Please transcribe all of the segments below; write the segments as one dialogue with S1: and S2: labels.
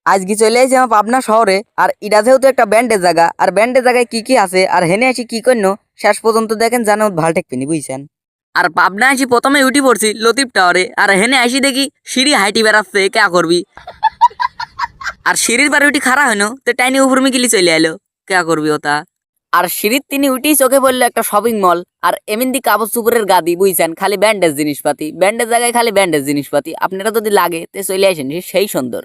S1: আজকে চলে আসি আমার পাবনা শহরে। আর এটা যেহেতু একটা ব্যান্ডের জায়গা, আর ব্যান্ডের জায়গায় কি কি আছে আর হেনে আসি কি করলো শেষ পর্যন্ত দেখেন জানো ভালো ঠেকপিনি বুঝছেন। আর পাবনা আসি প্রথমে উঠি পড়ছি লতিফ টাওয়ারে, আর হেনে আসি দেখি সিঁড়ি হাইটি বেড়াচ্ছে কে করবি। আর সিঁড়ির বারে উঠি খাড়া হইনো তো টাইনি উপর মিকিলি চলে এলো কে করবি ওটা। আর সিঁড়ির তিনি উঠি চোখে পড়লো একটা শপিং মল, আর এমনি কাপড় চুপুরের গাদি বুঝছেন, খালি ব্যান্ডেজ জিনিসপাতি, ব্যান্ডেজ জায়গায় খালি ব্যান্ডেজ জিনিসপাতি। আপনারা যদি লাগে তে চলে আসেন, সেই সুন্দর।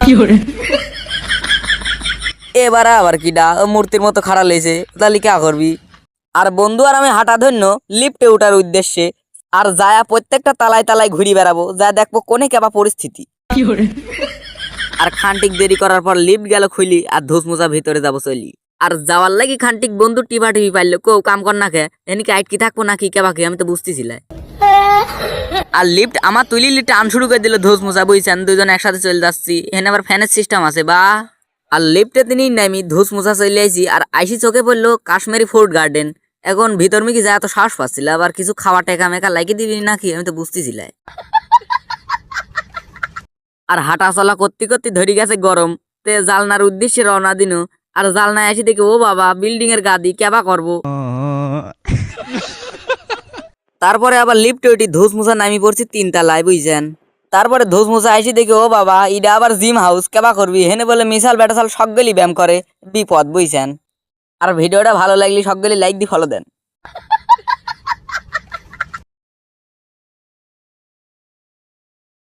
S1: এবারে আবার কিডা মূর্তির মতো খাড়া লেছে তাহলে কে করবি। আর বন্ধু আর আমি হাঁটা ধন্য লিফটে ওঠার উদ্দেশ্যে, আর যায়া প্রত্যেকটা তালায় তালায় ঘুরি বেড়াবো, যা দেখবো কোনে কেবা পরিস্থিতি। আর খান্টিক দেরি করার পর লিফট গেল খুলি, আর ধুস মোজা ভিতরে যাবো চলি। আর যাওয়ার লাগি খান্টিক বন্ধু টিপা টিপি পাইলো কেউ কাম কর না খে এনিকে আইট কি থাকবো নাকি কেবা কি আমি তো বুঝতেছিলাম। আর লিফট আমার তুলি লিফট আন শুরু করে দিল ধুস মোজা বুঝছেন, দুজন একসাথে চলে যাচ্ছি। এখানে আবার ফ্যানের সিস্টেম আছে বা। আর লিফটে তিনি নামি ধুস মোজা চলে আইছি, আর আইসি চোখে পড়লো কাশ্মীরি ফুড গার্ডেন। এখন ভিতর মিকি যায় তো শ্বাস পাচ্ছিল, আবার কিছু খাওয়া টেকা মেকা লাগিয়ে দিবি নাকি আমি তো বুঝতেছিলাম। আর হাঁটা চলা করতে করতে ধরে গেছে গরম, তে জালনার উদ্দেশ্যে রওনা দিনু। আর জালনায় আসি দেখি ও বাবা বিল্ডিং এর গাদি কেবা করবো। তারপরে আবার লিফটে উঠি ধুস মুসা নামি পড়ছি 3 তলায় বুঝছেন। তারপরে ধুস মুসা আসি দেখি ও বাবা ইডা আবার জিম হাউস কেবা করবি, হেনে বলে মিসাল বেটাসাল সকগেলি ব্যায়াম করে, বিপদ বুঝছেন। আর ভিডিওটা ভালো লাগলে সকগেলি লাইক দি ফলো দেন।